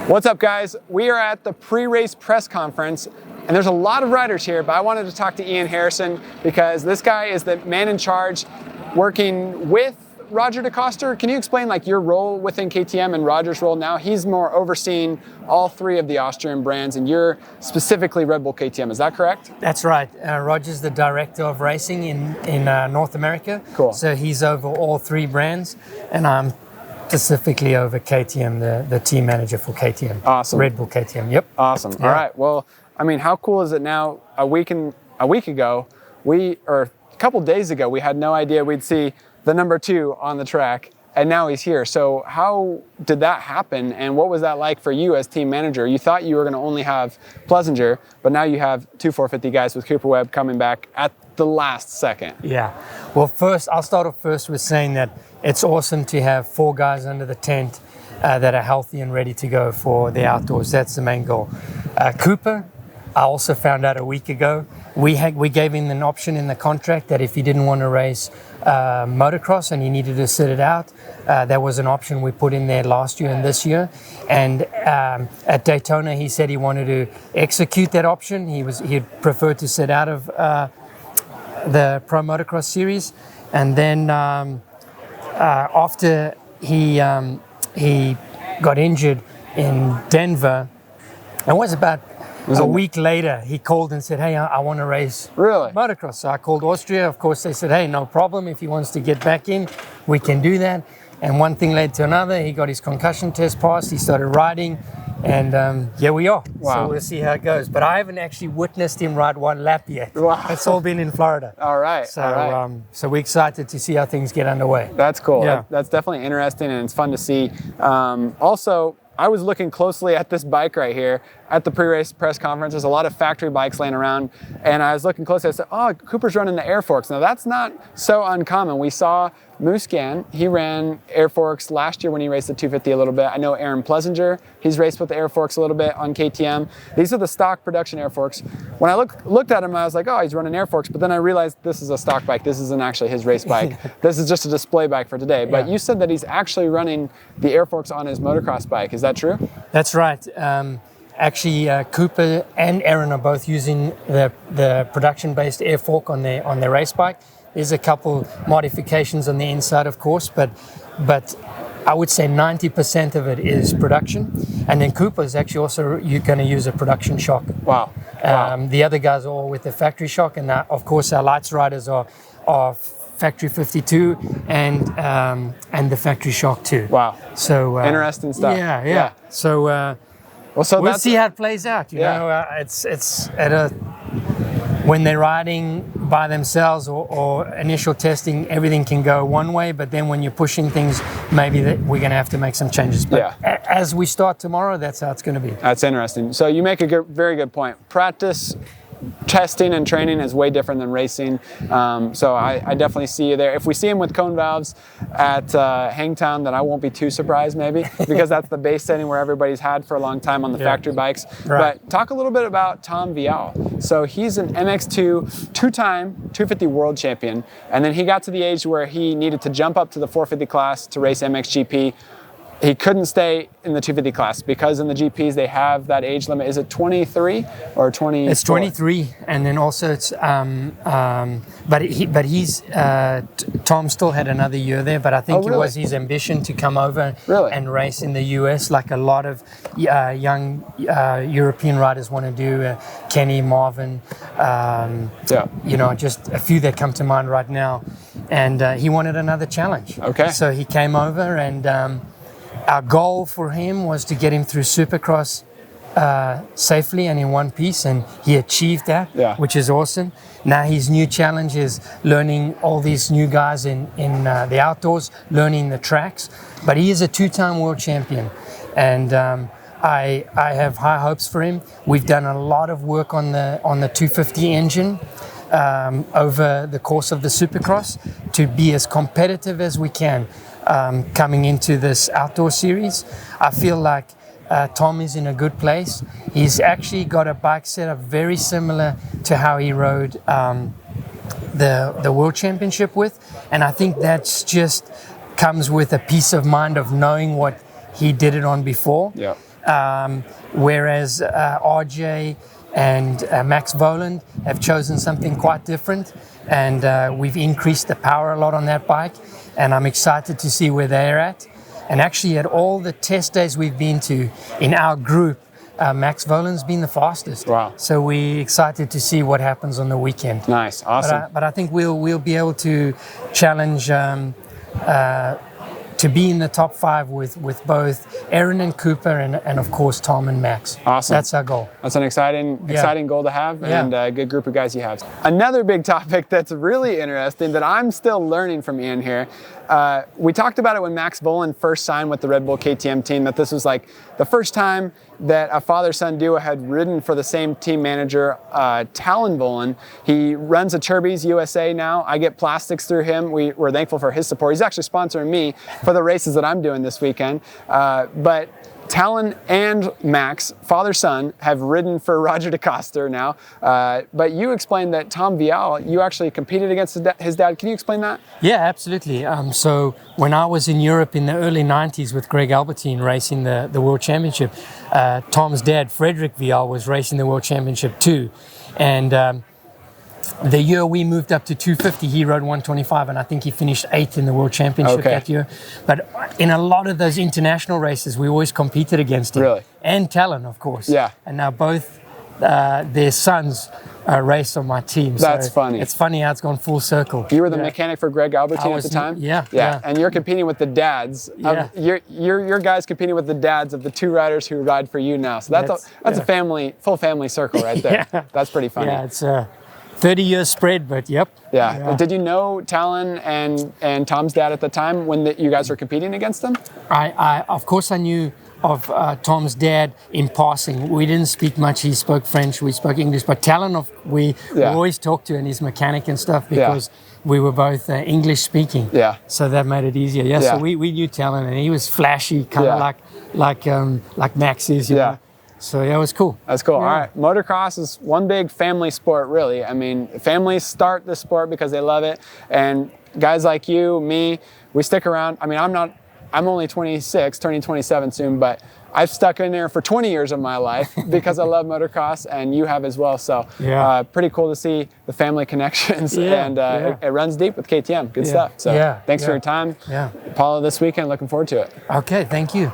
What's up, guys? We are at the pre-race press conference, and there's a lot of riders here, but I wanted to talk to Ian Harrison because this guy is the man in charge working with Roger DeCoster. Can you explain like your role within KTM and Roger's role now? He's more overseeing all three of the Austrian brands, and you're specifically Red Bull KTM. Is that correct? That's right. Roger's the director of racing in North America. Cool. So he's over all three brands, and I'm specifically over KTM, the team manager for KTM. Awesome. Red Bull KTM. Yep. Awesome. Yeah. All right. Well, I mean, how cool is it now? A week ago, or a couple days ago, we had no idea we'd see the number 2 on the track, and now he's here. So how did that happen, and what was that like for you as team manager? You thought you were going to only have Plessinger, but now you have 2 450 guys with Cooper Webb coming back at the last second. Yeah. Well, first, I'll start off first with saying that it's awesome to have 4 guys under the tent that are healthy and ready to go for the outdoors. That's the main goal. Cooper, I also found out a week ago, we gave him an option in the contract that if he didn't want to race motocross and he needed to sit it out, there was an option we put in there last year and this year. And at Daytona, he said he wanted to execute that option. He'd prefer to sit out of the Pro Motocross series. And then after he got injured in Denver, it was about a week later, he called and said, hey, I want to race motocross. So I called Austria. Of course, they said, hey, no problem. If he wants to get back in, we can do that. And one thing led to another. He got his concussion test passed. He started riding. And here we are. Wow. So we'll see how it goes. But I haven't actually witnessed him ride one lap yet. Wow. It's all been in Florida. All right. So, all right. So we're excited to see how things get underway. That's cool. Yeah. That's definitely interesting, and it's fun to see. Also, I was looking closely at this bike right here at the pre-race press conference. There's a lot of factory bikes laying around, and I was looking closely. I said, oh, Cooper's running the air forks. Now, that's not so uncommon. We saw Muscan, he ran air forks last year when he raced the 250 a little bit. I know Aaron Plessinger, he's raced with the air forks a little bit on KTM. These are the stock production air forks. When I looked at him, I was like, oh, he's running air forks, but then I realized this is a stock bike. This isn't actually his race bike. This is just a display bike for today. But you said that he's actually running the air forks on his motocross bike. Is that true? That's right. Actually, Cooper and Aaron are both using the production-based air fork on their race bike. There's a couple modifications on the inside, of course, but I would say 90% of it is production. And then Cooper is actually also going to use a production shock. Wow. The other guys are all with the factory shock, and of course our lights riders are factory 52 and the factory shock too. Wow. So interesting stuff. Yeah. So we'll see how it plays out. You know, it's at when they're riding by themselves or initial testing, everything can go one way, but then when you're pushing things, maybe we're going to have to make some changes. But as we start tomorrow, that's how it's going to be. That's interesting. So you make a very good point. Practice, testing and training is way different than racing. So I definitely see you there. If we see him with cone valves at Hangtown, then I won't be too surprised maybe, because that's the base setting where everybody's had for a long time on the factory bikes. Right. But talk a little bit about Tom Vialle. So he's an MX2 two-time 250 world champion, and then he got to the age where he needed to jump up to the 450 class to race MXGP. He couldn't stay in the 250 class because in the GPs they have that age limit. Is it 23 or 20? It's 23, and then also it's but he's Tom still had another year there, but I think it was his ambition to come over and race in the US like a lot of young European riders want to do. Kenny, Marvin, you know, just a few that come to mind right now, and he wanted another challenge. Okay. So he came over, and our goal for him was to get him through Supercross safely and in one piece, and he achieved that, which is awesome. Now his new challenge is learning all these new guys in the outdoors, learning the tracks. But he is a 2-time world champion, and I have high hopes for him. We've done a lot of work on the 250 engine over the course of the Supercross to be as competitive as we can. Coming into this outdoor series, I feel like Tom is in a good place. He's actually got a bike setup very similar to how he rode the World Championship with, and I think that's just comes with a peace of mind of knowing what he did it on before. whereas RJ and Max Vohland have chosen something quite different, and we've increased the power a lot on that bike, and I'm excited to see where they're at. And actually, at all the test days we've been to in our group, Max Vohland's been the fastest. Wow. So we're excited to see what happens on the weekend. Nice, awesome. But I think we'll be able to challenge to be in the top 5 with both Aaron and Cooper and of course Tom and Max. Awesome. That's our goal. That's an exciting goal to have, and a good group of guys you have. Another big topic that's really interesting that I'm still learning from Ian here. We talked about it when Max Vohland first signed with the Red Bull KTM team, that this was like the first time that a father-son duo had ridden for the same team manager, Talon Vohland. He runs a Turbis USA now. I get plastics through him. We're thankful for his support. He's actually sponsoring me for the races that I'm doing this weekend. But Talon and Max, father-son, have ridden for Roger DeCoster now. But you explained that Tom Vialle, you actually competed against his dad. Can you explain that? Yeah, absolutely. So when I was in Europe in the early 90s with Greg Albertine racing the World Championship, Tom's dad, Frederick Vialle, was racing the World Championship too. And the year we moved up to 250, he rode 125, and I think he finished 8th in the World Championship that year. But in a lot of those international races, we always competed against him. Really? And Talon, of course. Yeah. And now both their sons race on my team. That's so funny. It's funny how it's gone full circle. You were the mechanic for Greg Albertine at the time? Yeah. And you're competing with the dads. Your guys competing with the dads of the 2 riders who ride for you now. So that's a full family circle right there. That's pretty funny. Yeah, it's 30 years spread, but yep. Yeah. Did you know Talon and Tom's dad at the time when you guys were competing against them? I of course I knew of Tom's dad in passing. We didn't speak much. He spoke French, we spoke English, but Talon we always talked to, and his mechanic and stuff, because we were both English speaking. Yeah. So that made it easier. So we knew Talon, and he was flashy, kind of like Max is, you know. So yeah, it was cool. That's cool. All right. Motocross is one big family sport, really. I mean, families start the sport because they love it. And guys like you, me, we stick around. I mean, I'm only 26, turning 27 soon, but I've stuck in there for 20 years of my life because I love motocross, and you have as well. So pretty cool to see the family connections, and it runs deep with KTM. Good stuff. So thanks for your time. Apollo this weekend. Looking forward to it. Okay, thank you.